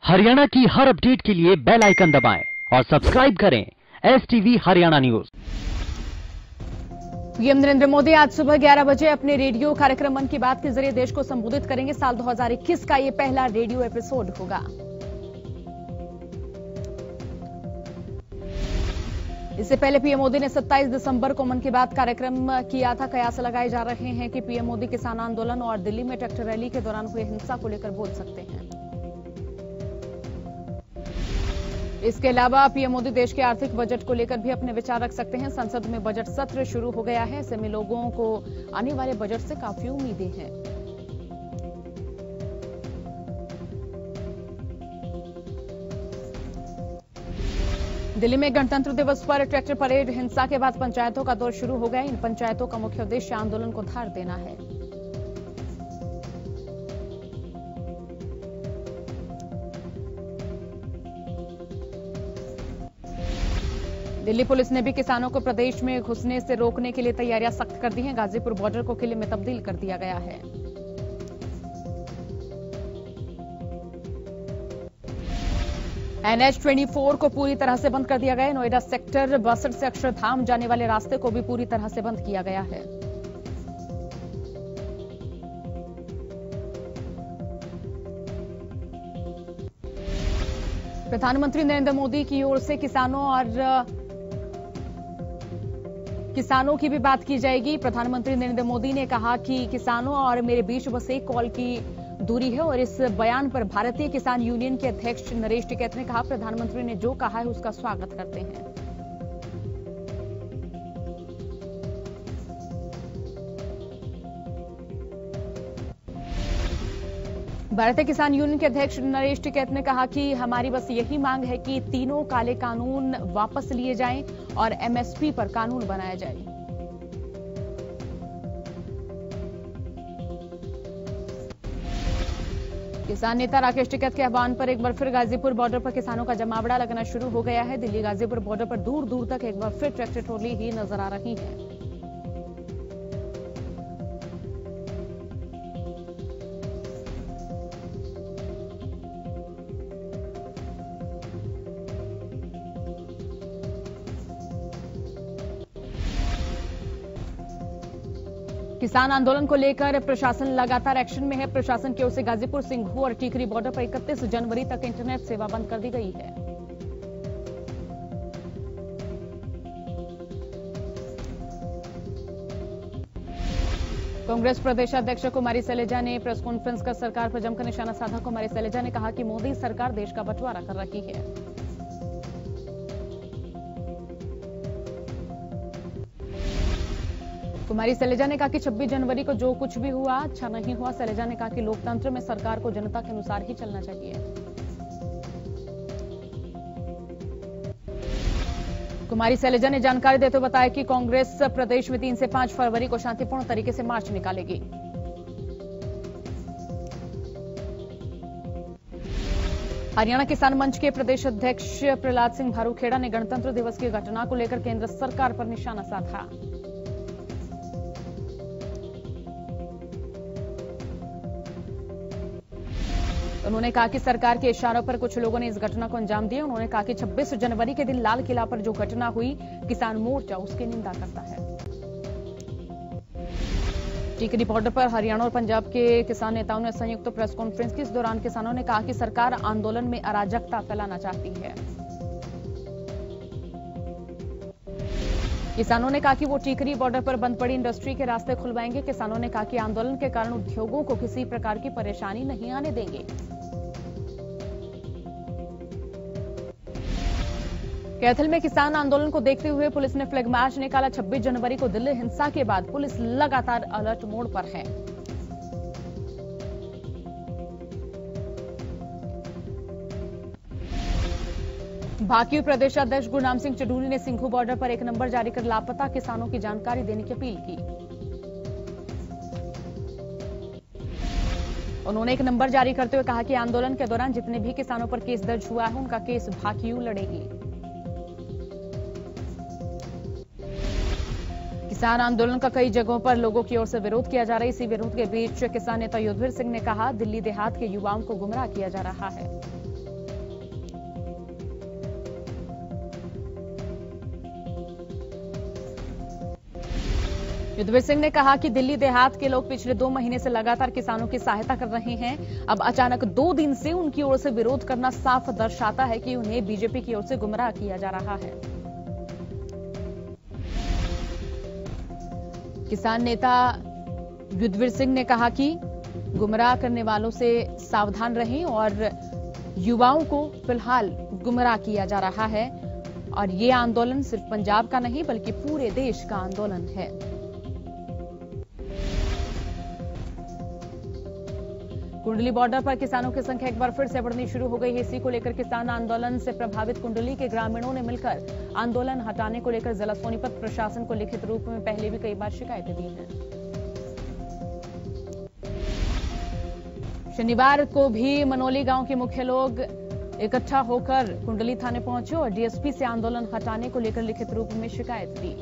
हरियाणा की हर अपडेट के लिए बेल आइकन दबाएं और सब्सक्राइब करें STV Haryana news. PM Narendra Modi आज सुबह 11 बजे अपने रेडियो कार्यक्रम मन की बात के जरिए देश को संबोधित करेंगे। साल 2021 का ये पहला रेडियो एपिसोड होगा। इससे पहले पीएम मोदी ने 27 दिसंबर को मन की बात कार्यक्रम किया था। कयास लगाए जा रहे हैं कि पीएम मोदी किसान आंदोलन और दिल्ली में ट्रैक्टर रैली के दौरान हुए हिंसा को लेकर बोल सकते हैं। इसके अलावा पीएम मोदी देश के आर्थिक बजट को लेकर भी अपने विचार रख सकते हैं। संसद में बजट सत्र शुरू हो गया है। ऐसे में लोगों को आने वाले बजट से काफी उम्मीदें हैं। दिल्ली में गणतंत्र दिवस पर ट्रैक्टर परेड हिंसा के बाद पंचायतों का दौर शुरू हो गया। इन पंचायतों का मुख्य उद्देश्य आंदोलन को धार देना है। दिल्ली पुलिस ने भी किसानों को प्रदेश में घुसने से रोकने के लिए तैयारियां सख्त कर दी हैं। गाजीपुर बॉर्डर को किले में तब्दील कर दिया गया है। NH-24 को पूरी तरह से बंद कर दिया गया है। नोएडा सेक्टर 62 से अक्षरधाम जाने वाले रास्ते को भी पूरी तरह से बंद किया गया है। प्रधानमंत्री नरेंद्र मोदी की ओर से किसानों की भी बात की जाएगी। प्रधानमंत्री नरेंद्र मोदी ने कहा कि किसानों और मेरे बीच बस एक कॉल की दूरी है। और इस बयान पर भारतीय किसान यूनियन के अध्यक्ष नरेश टिकैत ने कहा, प्रधानमंत्री ने जो कहा है उसका स्वागत करते हैं। भारतीय किसान यूनियन के अध्यक्ष नरेश टिकैत ने कहा कि हमारी बस यही मांग है कि तीनों काले कानून वापस लिए जाएं और MSP पर कानून बनाया जाए। किसान नेता राकेश टिकैत के आह्वान पर एक बार फिर गाजीपुर बॉर्डर पर किसानों का जमावड़ा लगना शुरू हो गया है। दिल्ली गाजीपुर बॉर्डर पर दूर दूर तक एक बार फिर ट्रैक्टर ट्रॉली ही नजर आ रही है। किसान आंदोलन को लेकर प्रशासन लगातार एक्शन में है। प्रशासन की ओर से गाजीपुर, सिंघू और टीकरी बॉर्डर पर 31 जनवरी तक इंटरनेट सेवा बंद कर दी गई है। कांग्रेस प्रदेशाध्यक्ष कुमारी शैलजा ने प्रेस कॉन्फ्रेंस कर सरकार पर जमकर निशाना साधा। कुमारी शैलजा ने कहा कि मोदी सरकार देश का बंटवारा कर रही है। कुमारी शैलजा ने कहा कि 26 जनवरी को जो कुछ भी हुआ अच्छा नहीं हुआ। शैलजा ने कहा कि लोकतंत्र में सरकार को जनता के अनुसार ही चलना चाहिए। कुमारी शैलजा ने जानकारी देते हुए बताया कि कांग्रेस प्रदेश में 3 से 5 फरवरी को शांतिपूर्ण तरीके से मार्च निकालेगी। हरियाणा किसान मंच के प्रदेश अध्यक्ष प्रहलाद सिंह भारूखेड़ा ने गणतंत्र दिवस की घटना को लेकर केंद्र सरकार पर निशाना साधा। उन्होंने कहा कि सरकार के इशारों पर कुछ लोगों ने इस घटना को अंजाम दिया। उन्होंने कहा कि 26 जनवरी के दिन लाल किला पर जो घटना हुई, किसान मोर्चा उसकी निंदा करता है। टीकरी बॉर्डर पर हरियाणा और पंजाब के किसान नेताओं ने संयुक्त प्रेस कॉन्फ्रेंस की। इस दौरान किसानों ने कहा कि सरकार आंदोलन में अराजकता फैलाना चाहती है। किसानों ने कहा कि वो टीकरी बॉर्डर पर बंद पड़ी इंडस्ट्री के रास्ते खुलवाएंगे। किसानों ने कहा कि आंदोलन के कारण उद्योगों को किसी प्रकार की परेशानी नहीं आने देंगे। कैथल में किसान आंदोलन को देखते हुए पुलिस ने फ्लैग मार्च निकाला। 26 जनवरी को दिल्ली हिंसा के बाद पुलिस लगातार अलर्ट मोड पर है। भाकियू प्रदेशाध्यक्ष गुरनाम सिंह चडूरी ने सिंघू बॉर्डर पर एक नंबर जारी कर लापता किसानों की जानकारी देने की अपील की। उन्होंने एक नंबर जारी करते हुए कहा कि आंदोलन के दौरान जितने भी किसानों पर केस दर्ज हुआ है उनका केस भाकियू लड़ेगी। किसान आंदोलन का कई जगहों पर लोगों की ओर से विरोध किया जा रहा है। इसी विरोध के बीच किसान नेता युद्धवीर सिंह ने कहा, दिल्ली देहात के युवाओं को गुमराह किया जा रहा है। युद्धवीर सिंह ने कहा कि दिल्ली देहात के लोग पिछले 2 महीने से लगातार किसानों की सहायता कर रहे हैं। अब अचानक 2 दिन से उनकी ओर से विरोध करना साफ दर्शाता है कि उन्हें बीजेपी की ओर से गुमराह किया जा रहा है। किसान नेता युद्धवीर सिंह ने कहा कि गुमराह करने वालों से सावधान रहें और युवाओं को फिलहाल गुमराह किया जा रहा है और ये आंदोलन सिर्फ पंजाब का नहीं बल्कि पूरे देश का आंदोलन है। कुंडली बॉर्डर पर किसानों की संख्या एक बार फिर से बढ़नी शुरू हो गई है। इसी को लेकर किसान आंदोलन से प्रभावित कुंडली के ग्रामीणों ने मिलकर आंदोलन हटाने को लेकर जिला सोनीपत प्रशासन को लिखित रूप में पहले भी कई बार शिकायतें दी हैं। शनिवार को भी मनोली गांव के मुख्य लोग इकट्ठा होकर कुंडली थाने पहुंचे और डीएसपी से आंदोलन हटाने को लेकर लिखित रूप में शिकायत दी।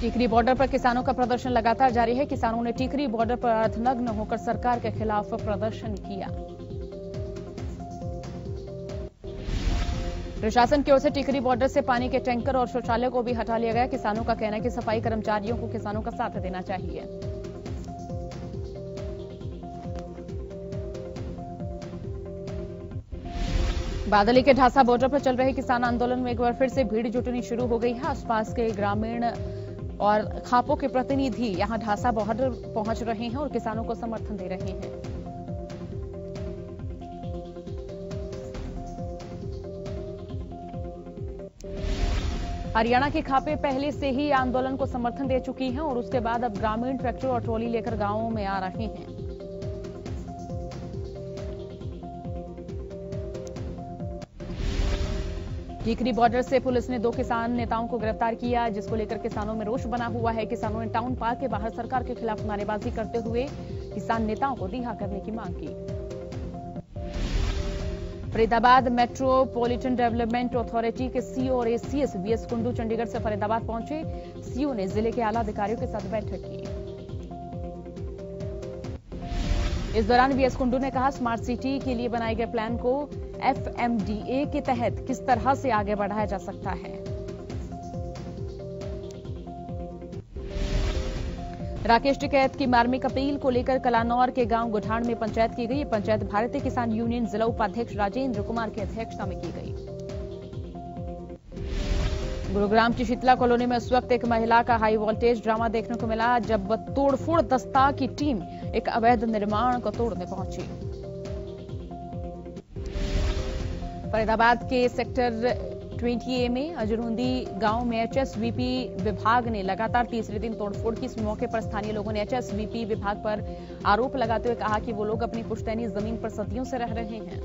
टिकरी बॉर्डर पर किसानों का प्रदर्शन लगातार जारी है। किसानों ने टिकरी बॉर्डर पर अर्धनग्न होकर सरकार के खिलाफ प्रदर्शन किया। प्रशासन की ओर से टिकरी बॉर्डर से पानी के टैंकर और शौचालय को भी हटा लिया गया। किसानों का कहना है कि सफाई कर्मचारियों को किसानों का साथ देना चाहिए। बादली के ढासा बॉर्डर पर चल रहे किसान आंदोलन में एक बार फिर से भीड़ जुटनी शुरू हो गई है। आसपास के ग्रामीण और खापों के प्रतिनिधि यहां ढासा बॉर्डर पहुंच रहे हैं और किसानों को समर्थन दे रहे हैं। हरियाणा की खापें पहले से ही आंदोलन को समर्थन दे चुकी हैं और उसके बाद अब ग्रामीण ट्रैक्टर और ट्रॉली लेकर गांवों में आ रहे हैं। टिकरी बॉर्डर से पुलिस ने 2 किसान नेताओं को गिरफ्तार किया, जिसको लेकर किसानों में रोष बना हुआ है। किसानों ने टाउन पार्क के बाहर सरकार के खिलाफ नारेबाजी करते हुए किसान नेताओं को रिहा करने की मांग की। फरीदाबाद मेट्रोपॉलिटन डेवलपमेंट अथॉरिटी के सीओ और एसीएस वीएस कुंडू चंडीगढ़ से फरीदाबाद पहुंचे। सीओ ने जिले के आला अधिकारियों के साथ बैठक की। इस दौरान वीएस कुंडू ने कहा, स्मार्ट सिटी के लिए बनाए गए प्लान को एफएमडीए के तहत किस तरह से आगे बढ़ाया जा सकता है। राकेश टिकैत की मार्मिक अपील को लेकर कलानौर के गांव गुठान में पंचायत की गई। पंचायत भारतीय किसान यूनियन जिला उपाध्यक्ष राजेंद्र कुमार की अध्यक्षता में की गई। गुरुग्राम की शीतला कॉलोनी में उस वक्त एक महिला का हाई वोल्टेज ड्रामा देखने को मिला जब तोड़फोड़ दस्ता की टीम एक अवैध निर्माण को तोड़ने पहुंची। फरीदाबाद के सेक्टर 20A में अजरुंदी गांव में एचएसवीपी विभाग ने लगातार तीसरे दिन तोड़फोड़ की। इस मौके पर स्थानीय लोगों ने एचएसवीपी विभाग पर आरोप लगाते हुए कहा कि वो लोग अपनी पुश्तैनी जमीन पर सदियों से रह रहे हैं।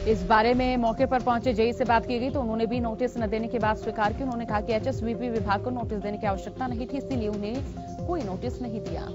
इस बारे में मौके पर पहुंचे जेई से बात की गई तो उन्होंने भी नोटिस न देने की बात स्वीकार की। उन्होंने कहा कि एचएसवीपी विभाग को नोटिस देने की आवश्यकता नहीं थी, इसीलिए उन्हें कोई नोटिस नहीं दिया।